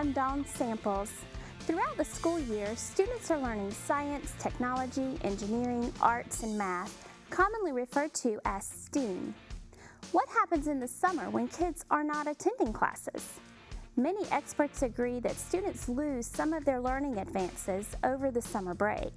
hand-drawn samples. Throughout the school year, students are learning science, technology, engineering, arts, and math, commonly referred to as STEAM. What happens in the summer when kids are not attending classes? Many experts agree that students lose some of their learning advances over the summer break.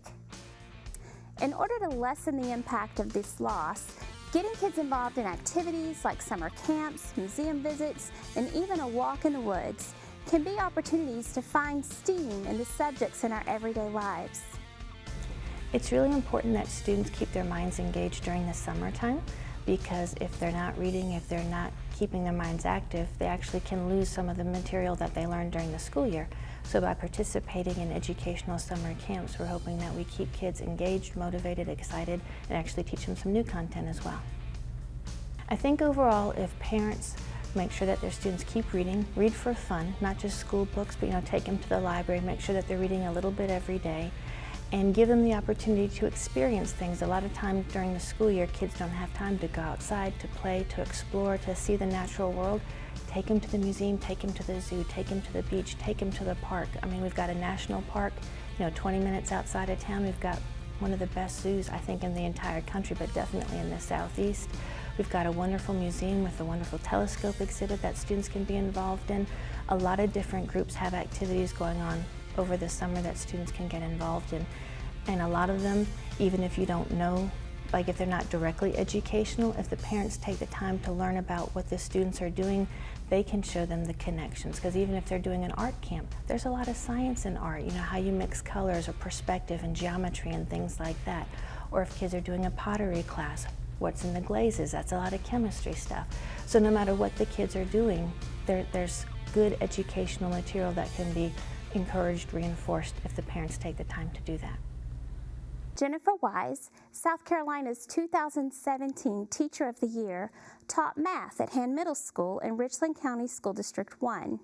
In order to lessen the impact of this loss, getting kids involved in activities like summer camps, museum visits, and even a walk in the woods can be opportunities to find STEAM in the subjects in our everyday lives. It's really important that students keep their minds engaged during the summertime, because if they're not reading, if they're not keeping their minds active, they actually can lose some of the material that they learned during the school year. So by participating in educational summer camps, we're hoping that we keep kids engaged, motivated, excited, and actually teach them some new content as well. I think overall, if parents make sure that their students keep reading, read for fun, not just school books, but take them to the library, make sure that they're reading a little bit every day, and give them the opportunity to experience things. A lot of times during the school year, kids don't have time to go outside, to play, to explore, to see the natural world. Take them to the museum, take them to the zoo, take them to the beach, take them to the park. I mean, we've got a national park, 20 minutes outside of town. We've got one of the best zoos, I think, in the entire country, but definitely in the Southeast. We've got a wonderful museum with a wonderful telescope exhibit that students can be involved in. A lot of different groups have activities going on over the summer that students can get involved in. And a lot of them, even if you don't know, like if they're not directly educational, if the parents take the time to learn about what the students are doing, they can show them the connections. Because even if they're doing an art camp, there's a lot of science in art, how you mix colors or perspective and geometry and things like that. Or if kids are doing a pottery class, what's in the glazes, that's a lot of chemistry stuff. So no matter what the kids are doing, there's good educational material that can be encouraged, reinforced if the parents take the time to do that. Jennifer Wise, South Carolina's 2017 Teacher of the Year, taught math at Hand Middle School in Richland County School District 1.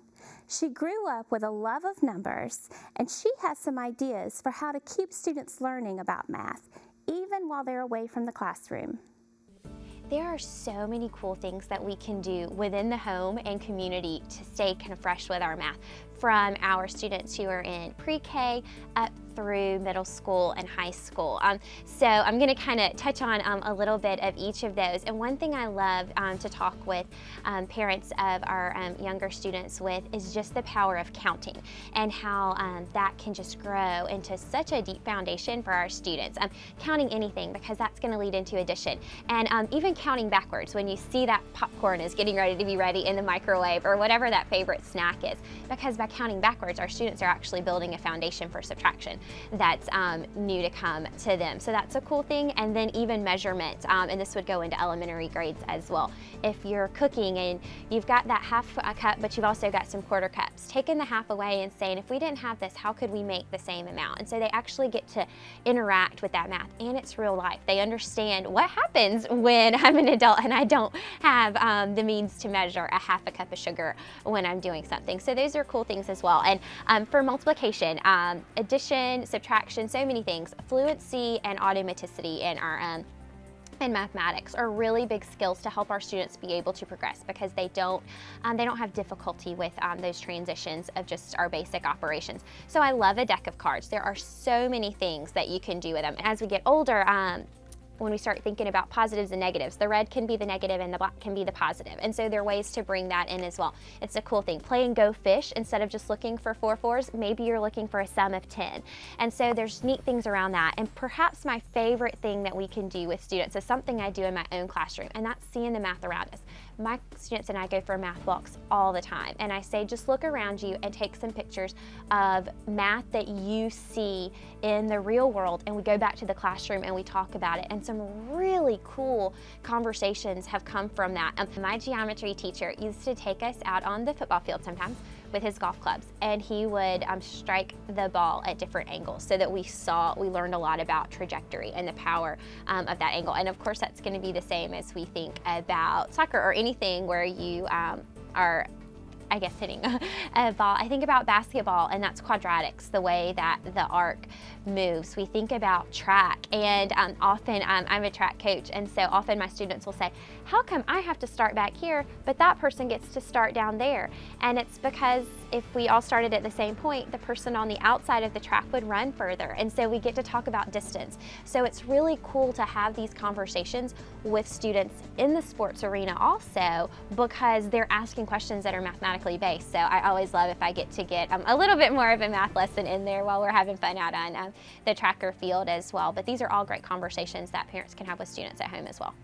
She grew up with a love of numbers, and she has some ideas for how to keep students learning about math, even while they're away from the classroom. There are so many cool things that we can do within the home and community to stay kind of fresh with our math, from our students who are in pre-K up through middle school and high school. So I'm going to kind of touch on a little bit of each of those. And one thing I love to talk with parents of our younger students with is just the power of counting and how that can just grow into such a deep foundation for our students. Counting anything, because that's going to lead into addition. And even counting backwards when you see that popcorn is getting ready to be ready in the microwave or whatever that favorite snack is. Because by counting backwards, our students are actually building a foundation for subtraction that's new to come to them. So that's a cool thing. And then even measurement, and this would go into elementary grades as well. If you're cooking and you've got that half a cup, but you've also got some quarter cups, taking the half away and saying, if we didn't have this, how could we make the same amount? And so they actually get to interact with that math, and it's real life. They understand what happens when I'm an adult and I don't have the means to measure a half a cup of sugar when I'm doing something. So those are cool things as well. And for multiplication, addition, subtraction, so many things, fluency and automaticity in our and mathematics are really big skills to help our students be able to progress, because they don't have difficulty with those transitions of just our basic operations. So I love a deck of cards. There are so many things that you can do with them. As we get older, when we start thinking about positives and negatives, the red can be the negative and the black can be the positive. And so there are ways to bring that in as well. It's a cool thing. Playing Go Fish, instead of just looking for 4 4s, maybe you're looking for a sum of 10. And so there's neat things around that. And perhaps my favorite thing that we can do with students is something I do in my own classroom, and that's seeing the math around us. My students and I go for math walks all the time, and I say, just look around you and take some pictures of math that you see in the real world, and we go back to the classroom and we talk about it. And some really cool conversations have come from that. My geometry teacher used to take us out on the football field sometimes with his golf clubs, and he would strike the ball at different angles so that we learned a lot about trajectory and the power of that angle. And of course, that's going to be the same as we think about soccer or anything where you are I guess hitting a ball. I think about basketball, and that's quadratics, the way that the arc moves. We think about track, and often I'm a track coach, and so often my students will say, how come I have to start back here, but that person gets to start down there? And it's because if we all started at the same point, the person on the outside of the track would run further, and so we get to talk about distance. So it's really cool to have these conversations with students in the sports arena also, because they're asking questions that are mathematically based. So I always love if I get to get a little bit more of a math lesson in there while we're having fun out on the tracker field as well. But these are all great conversations that parents can have with students at home as well.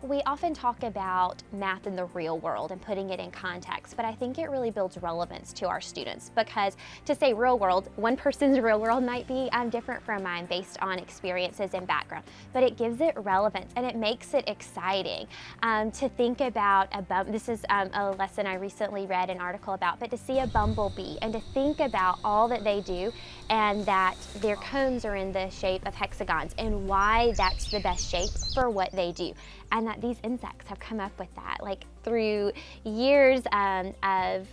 We often talk about math in the real world and putting it in context, but I think it really builds relevance to our students, because to say real world, one person's real world might be different from mine based on experiences and background, but it gives it relevance and it makes it exciting to think about this is a lesson I recently read an article about, but to see a bumblebee and to think about all that they do and that their cones are in the shape of hexagons and why that's the best shape for what they do. And that these insects have come up with that, like through years of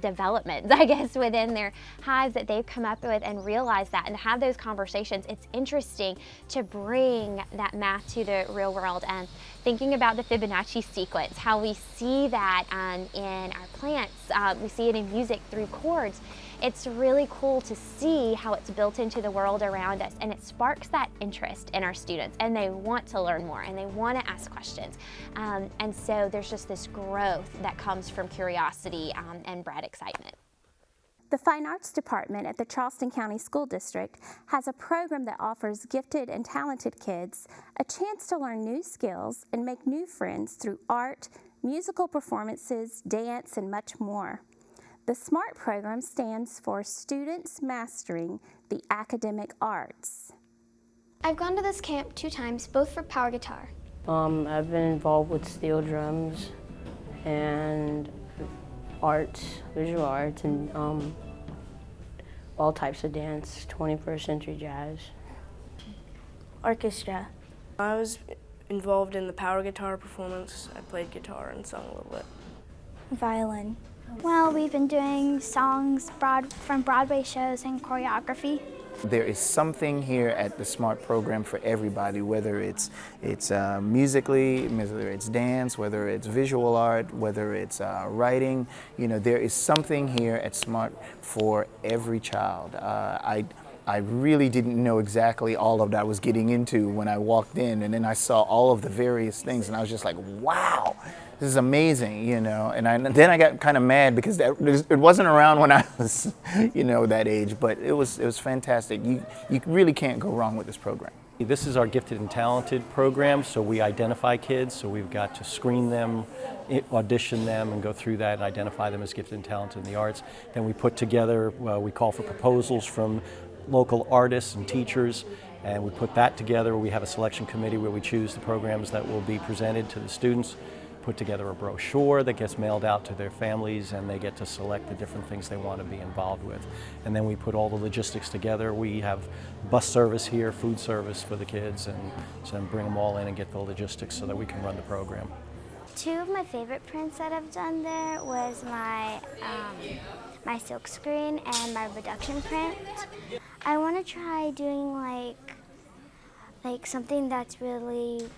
development, I guess, within their hives that they've come up with and realized that, and to have those conversations. It's interesting to bring that math to the real world, and thinking about the Fibonacci sequence, how we see that in our plants, we see it in music through chords. It's really cool to see how it's built into the world around us, and it sparks that interest in our students, and they want to learn more and they want to ask questions. And so there's just this growth that comes from curiosity and bred excitement. The Fine Arts Department at the Charleston County School District has a program that offers gifted and talented kids a chance to learn new skills and make new friends through art, musical performances, dance, and much more. The SMART program stands for Students Mastering the Academic Arts. I've gone to this camp 2 times, both for power guitar. I've been involved with steel drums and arts, visual arts, and all types of dance, 21st century jazz. Orchestra. I was involved in the power guitar performance. I played guitar and sung a little bit. Violin. Well, we've been doing songs from Broadway shows and choreography. There is something here at the SMART program for everybody, whether it's musically, whether it's dance, whether it's visual art, whether it's writing. You know, there is something here at SMART for every child. I really didn't know exactly all of that I was getting into when I walked in, and then I saw all of the various things, and I was just like, wow, this is amazing, you know. And then I got kind of mad because it wasn't around when I was, you know, that age, but it was fantastic. You really can't go wrong with this program. This is our gifted and talented program, so we identify kids, so we've got to screen them, audition them, and go through that and identify them as gifted and talented in the arts. Then we put together, we call for proposals from local artists and teachers, and we put that together. We have a selection committee where we choose the programs that will be presented to the students, put together a brochure that gets mailed out to their families, and they get to select the different things they want to be involved with. And then we put all the logistics together. We have bus service here, food service for the kids, and so bring them all in and get the logistics so that we can run the program. 2 of my favorite prints that I've done there was my silk screen and my reduction print. I want to try doing like something that's really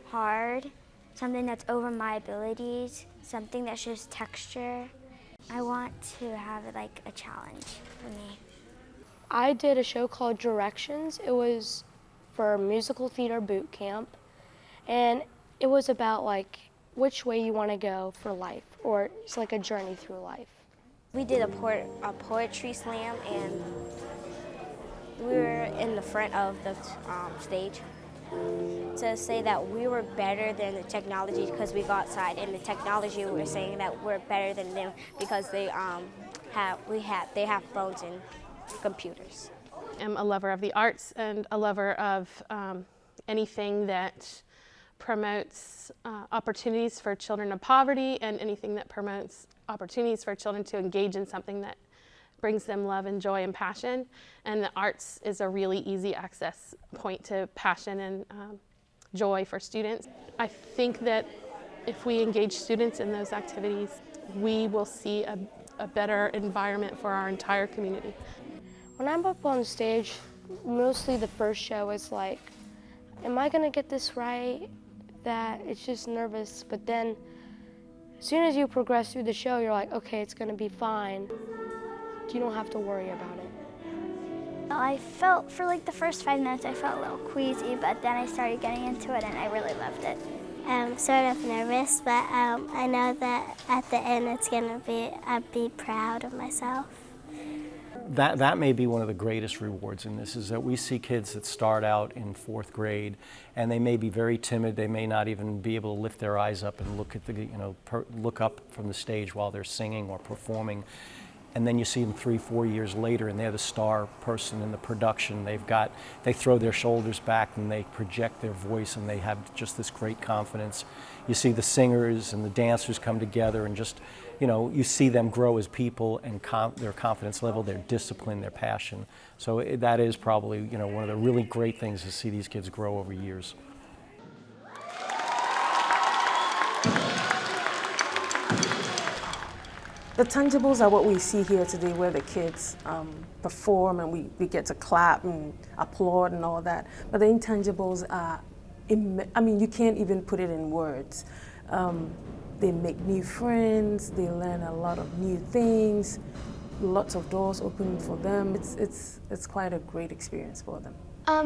hard, something that's over my abilities, something that shows texture. I want to have it like a challenge for me. I did a show called Directions. It was for musical theater boot camp, and it was about like which way you want to go for life, or it's like a journey through life. We did a poetry slam, and we were in the front of the stage to say that we were better than the technology because we go outside, and the technology we were saying that we're better than them because they have phones and computers. I'm a lover of the arts and a lover of anything that promotes opportunities for children of poverty, and anything that promotes opportunities for children to engage in something that brings them love and joy and passion. And the arts is a really easy access point to passion and joy for students. I think that if we engage students in those activities, we will see a better environment for our entire community. When I'm up on stage, mostly the first show is like, am I gonna get this right? That it's just nervous, but then as soon as you progress through the show, you're like, okay, it's gonna be fine. You don't have to worry about it. I felt, for like the first 5 minutes, I felt a little queasy, but then I started getting into it and I really loved it. Sort of nervous, but I know that at the end it's gonna be, I'll be proud of myself. That may be one of the greatest rewards in this, is that we see kids that start out in 4th grade and they may be very timid. They may not even be able to lift their eyes up and look at the, look up from the stage while they're singing or performing. And then you see them 3-4 years later and they're the star person in the production. They throw their shoulders back and they project their voice and they have just this great confidence. You see the singers and the dancers come together and just, you see them grow as people and their confidence level, their discipline, their passion. So that is probably, one of the really great things to see these kids grow over years. The tangibles are what we see here today, where the kids perform and we get to clap and applaud and all that. But the intangibles are, you can't even put it in words. They make new friends, they learn a lot of new things, lots of doors open for them. It's quite a great experience for them.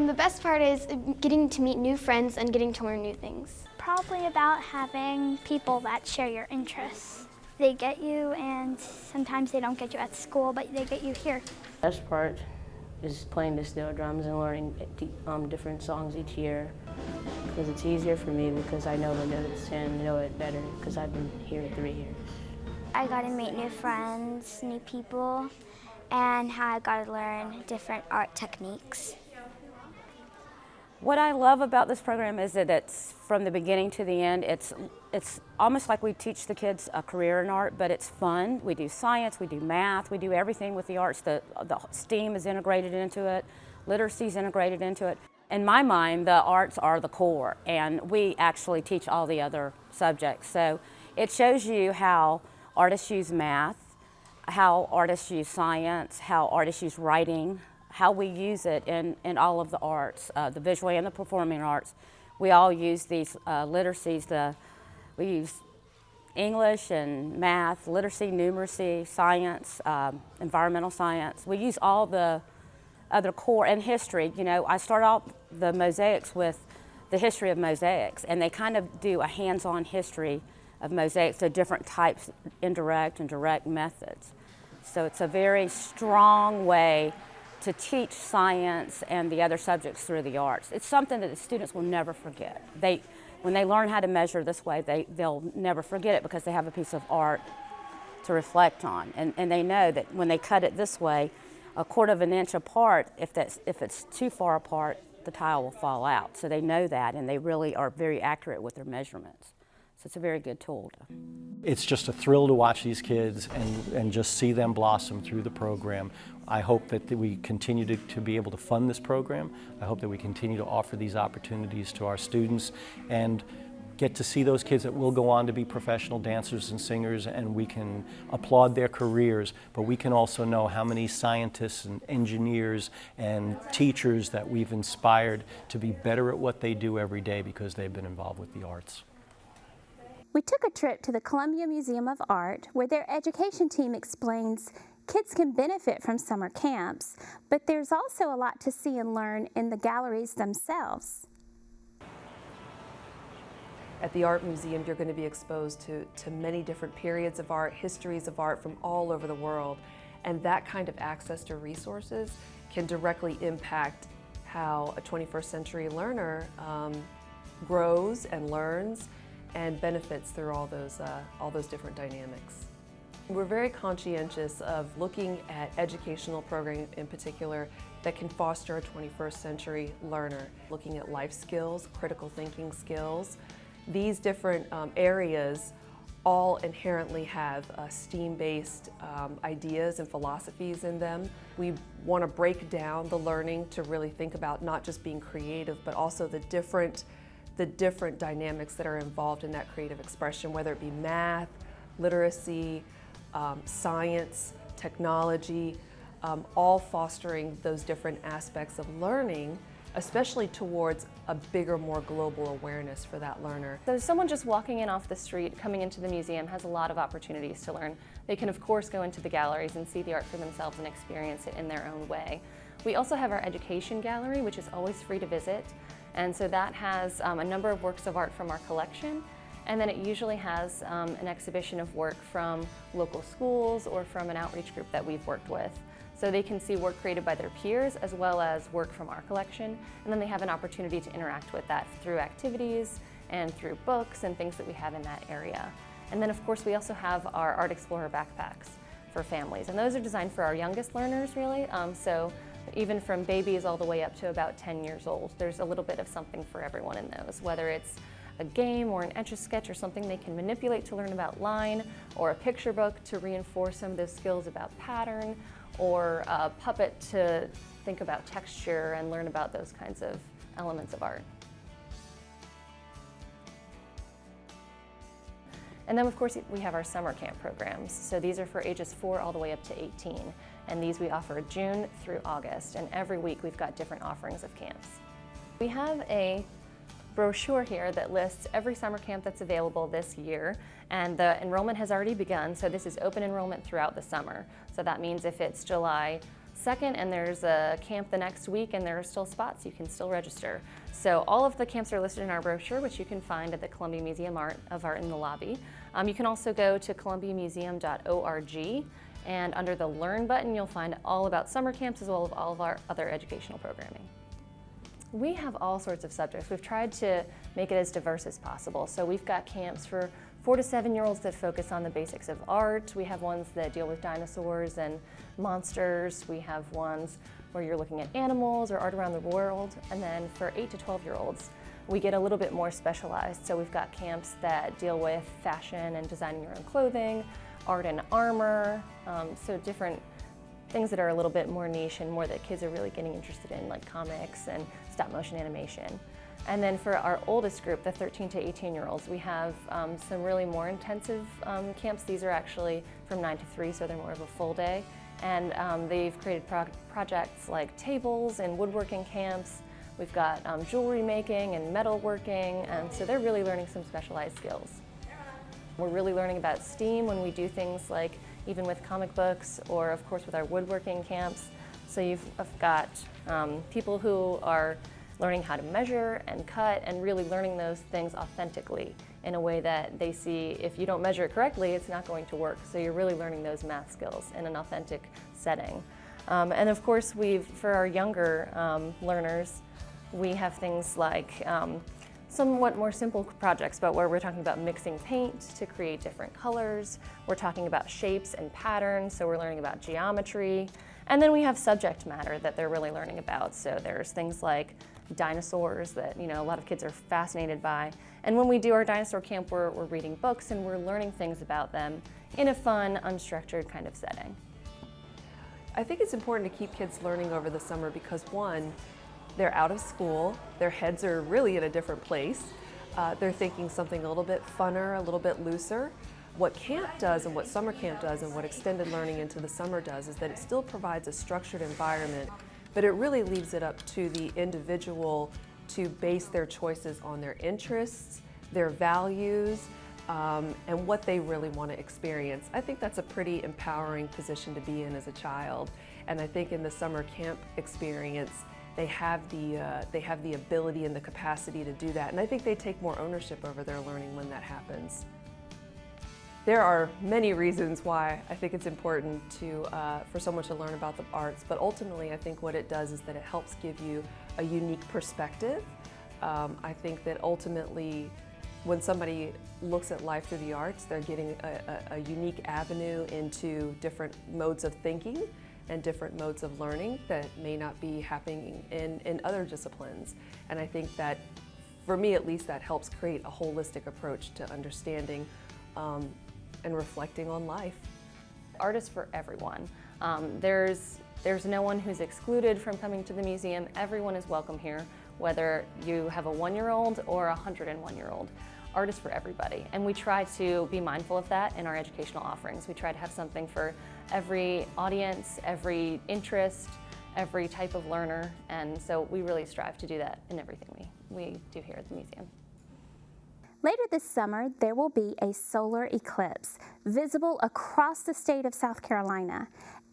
The best part is getting to meet new friends and getting to learn new things. Probably about having people that share your interests. They get you, and sometimes they don't get you at school, but they get you here. The best part is playing the steel drums and learning different songs each year, because it's easier for me because I know the notes and know it better because I've been here 3 years. I got to meet new friends, new people, and I got to learn different art techniques. What I love about this program is that it's from the beginning to the end. It's almost like we teach the kids a career in art, but it's fun. We do science, we do math, we do everything with the arts. The STEAM is integrated into it, literacy is integrated into it. In my mind, the arts are the core, and we actually teach all the other subjects. So it shows you how artists use math, how artists use science, how artists use writing, how we use it in all of the arts, the visual and the performing arts. We all use these literacies. We use English and math, literacy, numeracy, science, environmental science. We use all the other core, and history. I start out the mosaics with the history of mosaics, and they kind of do a hands-on history of mosaics, so different types, indirect and direct methods. So it's a very strong way to teach science and the other subjects through the arts. It's something that the students will never forget. When they learn how to measure this way, they'll never forget it because they have a piece of art to reflect on. And they know that when they cut it this way, 1/4 of an inch apart, if it's too far apart, the tile will fall out. So they know that, and they really are very accurate with their measurements. So it's a very good tool. It's just a thrill to watch these kids and just see them blossom through the program. I hope that we continue to be able to fund this program. I hope that we continue to offer these opportunities to our students and get to see those kids that will go on to be professional dancers and singers, and we can applaud their careers, but we can also know how many scientists and engineers and teachers that we've inspired to be better at what they do every day because they've been involved with the arts. We took a trip to the Columbia Museum of Art, where their education team explains kids can benefit from summer camps, but there's also a lot to see and learn in the galleries themselves. At the Art Museum, you're going to be exposed to many different periods of art, histories of art from all over the world, and that kind of access to resources can directly impact how a 21st century learner grows and learns and benefits through all those different dynamics. We're very conscientious of looking at educational programming in particular that can foster a 21st century learner, looking at life skills, critical thinking skills. These different areas all inherently have STEAM-based ideas and philosophies in them. We want to break down the learning to really think about not just being creative, but also the different dynamics that are involved in that creative expression, whether it be math, literacy, science, technology, all fostering those different aspects of learning, especially towards a bigger, more global awareness for that learner. So someone just walking in off the street, coming into the museum, has a lot of opportunities to learn. They can of course go into the galleries and see the art for themselves and experience it in their own way. We also have our education gallery, which is always free to visit. And so that has a number of works of art from our collection. And then it usually has an exhibition of work from local schools or from an outreach group that we've worked with. So they can see work created by their peers as well as work from our collection. And then they have an opportunity to interact with that through activities and through books and things that we have in that area. And then of course we also have our Art Explorer backpacks for families. And those are designed for our youngest learners really. So even from babies all the way up to about 10 years old. There's a little bit of something for everyone in those, whether it's a game or an Etch-a-Sketch or something they can manipulate to learn about line, or a picture book to reinforce some of those skills about pattern, or a puppet to think about texture and learn about those kinds of elements of art. And then of course we have our summer camp programs. So these are for ages 4 all the way up to 18. And these we offer June through August. And every week we've got different offerings of camps. We have a brochure here that lists every summer camp that's available this year, and the enrollment has already begun, so this is open enrollment throughout the summer. So that means if it's July 2nd and there's a camp the next week and there are still spots, you can still register. So all of the camps are listed in our brochure, which you can find at the Columbia Museum of Art in the lobby. You can also go to columbiamuseum.org, and under the Learn button you'll find all about summer camps as well as all of our other educational programming. We have all sorts of subjects. We've tried to make it as diverse as possible. So we've got camps for 4 to 7-year-olds that focus on the basics of art. We have ones that deal with dinosaurs and monsters. We have ones where you're looking at animals or art around the world. And then for 8 to 12-year-olds, we get a little bit more specialized. So we've got camps that deal with fashion and designing your own clothing, art and armor, so different things that are a little bit more niche and more that kids are really getting interested in, like comics and stop motion animation. And then for our oldest group, the 13 to 18-year-olds, we have some really more intensive camps. These are actually from 9 to 3, so they're more of a full day. And they've created projects like tables and woodworking camps. We've got jewelry making and metal working, and so they're really learning some specialized skills. We're really learning about STEAM when we do things like even with comic books, or of course with our woodworking camps. So you've got people who are learning how to measure and cut and really learning those things authentically in a way that they see if you don't measure it correctly, it's not going to work. So you're really learning those math skills in an authentic setting. And of course, for our younger learners, we have things like somewhat more simple projects, but where we're talking about mixing paint to create different colors. We're talking about shapes and patterns, so we're learning about geometry. And then we have subject matter that they're really learning about. So there's things like dinosaurs that a lot of kids are fascinated by. And when we do our dinosaur camp, we're reading books and we're learning things about them in a fun, unstructured kind of setting. I think it's important to keep kids learning over the summer because one, they're out of school, their heads are really in a different place. They're thinking something a little bit funner, a little bit looser. What camp does and what summer camp does and what extended learning into the summer does is that it still provides a structured environment, but it really leaves it up to the individual to base their choices on their interests, their values, and what they really want to experience. I think that's a pretty empowering position to be in as a child. And I think in the summer camp experience, they have the ability and the capacity to do that. And I think they take more ownership over their learning when that happens. There are many reasons why I think it's important for someone to learn about the arts, but ultimately I think what it does is that it helps give you a unique perspective. I think that ultimately when somebody looks at life through the arts, they're getting a unique avenue into different modes of thinking and different modes of learning that may not be happening in other disciplines. And I think that, for me at least, that helps create a holistic approach to understanding and reflecting on life. Art is for everyone. There's no one who's excluded from coming to the museum. Everyone is welcome here, whether you have a 1-year-old or a 101-year-old. art is for everybody, and we try to be mindful of that in our educational offerings. We try to have something for every audience, every interest, every type of learner, and so we really strive to do that in everything we do here at the museum. Later this summer, there will be a solar eclipse visible across the state of South Carolina.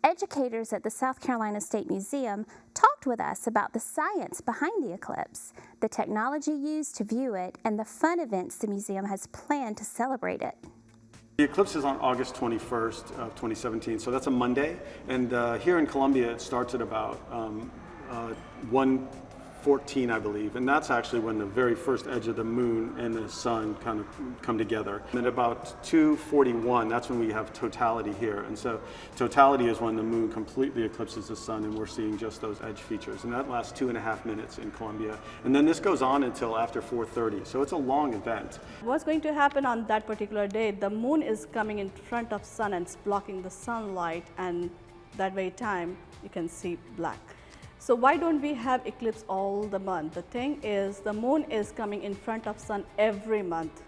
Educators at the South Carolina State Museum talked with us about the science behind the eclipse, the technology used to view it, and the fun events the museum has planned to celebrate it. The eclipse is on August 21st of 2017, so that's a Monday. And here in Columbia, it starts at about 1:14, I believe, and that's actually when the very first edge of the moon and the sun kind of come together. And at about 2:41, that's when we have totality here. And so totality is when the moon completely eclipses the sun and we're seeing just those edge features. And that lasts 2.5 minutes in Columbia. And then this goes on until after 4:30, so it's a long event. What's going to happen on that particular day, the moon is coming in front of sun and it's blocking the sunlight, and that very time you can see black. So why don't we have eclipse all the month? The thing is, the moon is coming in front of sun every month.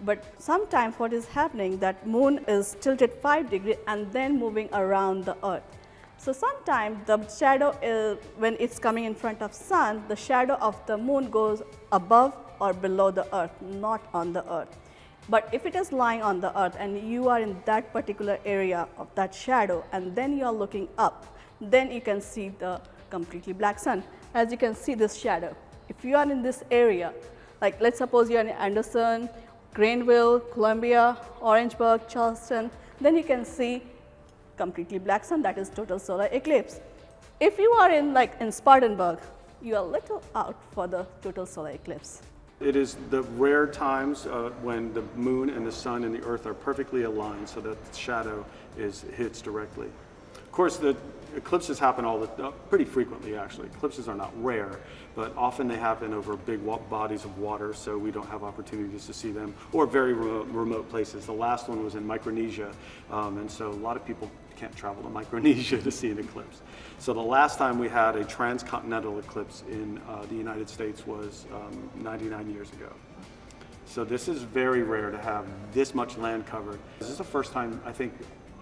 But sometimes what is happening, that moon is tilted 5 degrees and then moving around the earth. So sometimes the shadow is, when it's coming in front of sun, the shadow of the moon goes above or below the earth, not on the earth. But if it is lying on the earth and you are in that particular area of that shadow and then you are looking up, then you can see the completely black sun. As you can see this shadow. If you are in this area, like let's suppose you are in Anderson, Greenville, Columbia, Orangeburg, Charleston, then you can see completely black sun, that is total solar eclipse. If you are in Spartanburg, you are a little out for the total solar eclipse. It is the rare times when the moon and the sun and the earth are perfectly aligned so that the shadow hits directly. Of course, the eclipses happen pretty frequently, actually. Eclipses are not rare, but often they happen over big bodies of water, so we don't have opportunities to see them, or very remote places. The last one was in Micronesia, and so a lot of people can't travel to Micronesia to see an eclipse. So the last time we had a transcontinental eclipse in the United States was 99 years ago. So this is very rare to have this much land covered. This is the first time, I think,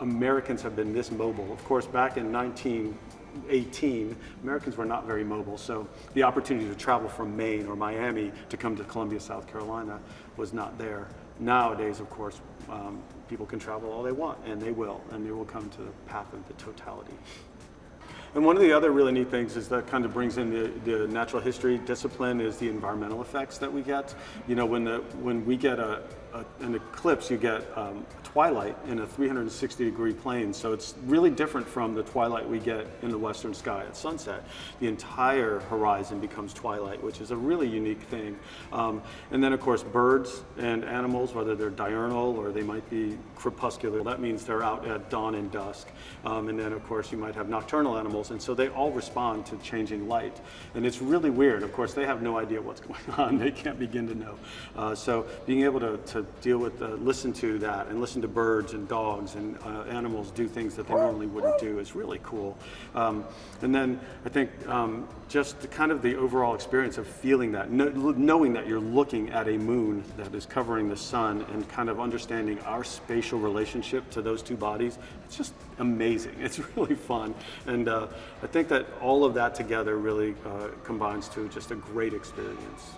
Americans have been this mobile. Of course, back in 1918, Americans were not very mobile, so the opportunity to travel from Maine or Miami to come to Columbia, South Carolina was not there. Nowadays, of course, people can travel all they want, and they will come to the path of the totality. And one of the other really neat things is that kind of brings in the natural history discipline is the environmental effects that we get. You know, when we get an eclipse, you get twilight in a 360-degree plane. So it's really different from the twilight we get in the western sky at sunset. The entire horizon becomes twilight, which is a really unique thing. And then, of course, birds and animals, whether they're diurnal or they might be crepuscular, that means they're out at dawn and dusk. And then, of course, you might have nocturnal animals, and so they all respond to changing light. And it's really weird. Of course, they have no idea what's going on. They can't begin to know. So being able to deal with, listen to that, and listen to birds and dogs and animals do things that they normally wouldn't do is really cool. And then I think just kind of the overall experience of feeling that, knowing that you're looking at a moon that is covering the sun and kind of understanding our spatial relationship to those two bodies, it's just amazing. It's really fun. And I think that all of that together really combines to just a great experience.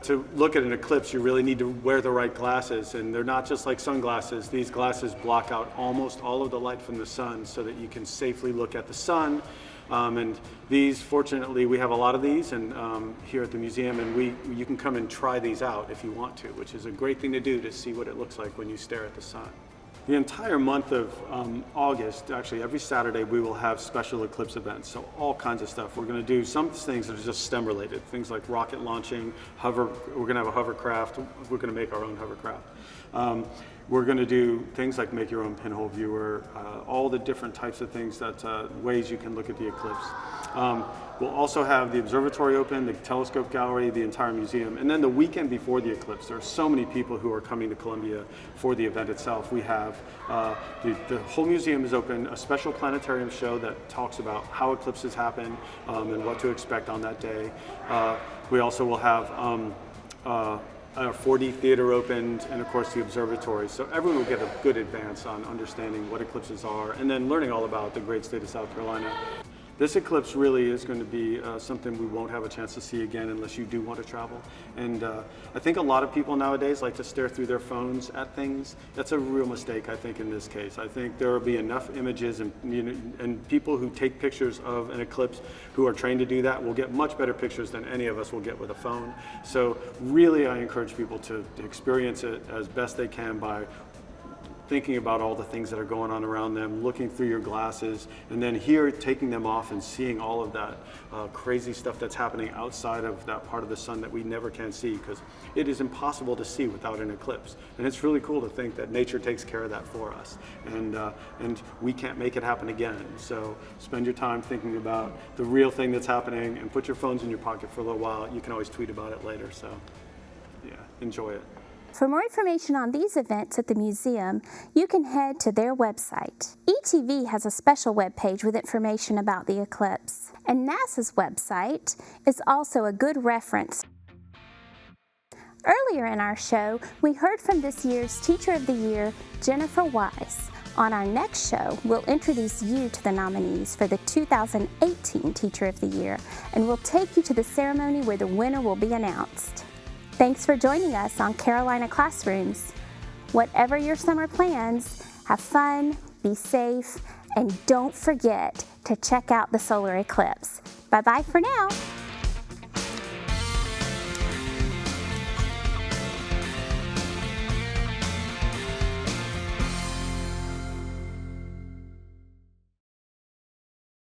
To look at an eclipse, you really need to wear the right glasses, and they're not just like sunglasses. These glasses block out almost all of the light from the sun so that you can safely look at the sun. And these, fortunately, we have a lot of these and here at the museum, and you can come and try these out if you want to, which is a great thing to do to see what it looks like when you stare at the sun. The entire month of August, actually every Saturday, we will have special eclipse events, so all kinds of stuff. We're going to do some things that are just STEM related, things like rocket launching, we're going to have a hovercraft, we're going to make our own hovercraft. We're going to do things like make your own pinhole viewer, all the different types of things ways you can look at the eclipse. We'll also have the observatory open, the telescope gallery, the entire museum, and then the weekend before the eclipse, there are so many people who are coming to Columbia for the event itself. We have the whole museum is open, a special planetarium show that talks about how eclipses happen and what to expect on that day. We also will have Our 4D theater opened, and of course the observatory. So everyone will get a good advance on understanding what eclipses are and then learning all about the great state of South Carolina. This eclipse really is going to be something we won't have a chance to see again unless you do want to travel. And I think a lot of people nowadays like to stare through their phones at things. That's a real mistake, I think, in this case. I think there will be enough images and people who take pictures of an eclipse who are trained to do that will get much better pictures than any of us will get with a phone. So really, I encourage people to experience it as best they can by thinking about all the things that are going on around them, looking through your glasses, and then here taking them off and seeing all of that crazy stuff that's happening outside of that part of the sun that we never can see, because it is impossible to see without an eclipse. And it's really cool to think that nature takes care of that for us, and we can't make it happen again. So spend your time thinking about the real thing that's happening, and put your phones in your pocket for a little while. You can always tweet about it later, so yeah, enjoy it. For more information on these events at the museum, you can head to their website. ETV has a special webpage with information about the eclipse, and NASA's website is also a good reference. Earlier in our show, we heard from this year's Teacher of the Year, Jennifer Wise. On our next show, we'll introduce you to the nominees for the 2018 Teacher of the Year, and we'll take you to the ceremony where the winner will be announced. Thanks for joining us on Carolina Classrooms. Whatever your summer plans, have fun, be safe, and don't forget to check out the solar eclipse. Bye-bye for now.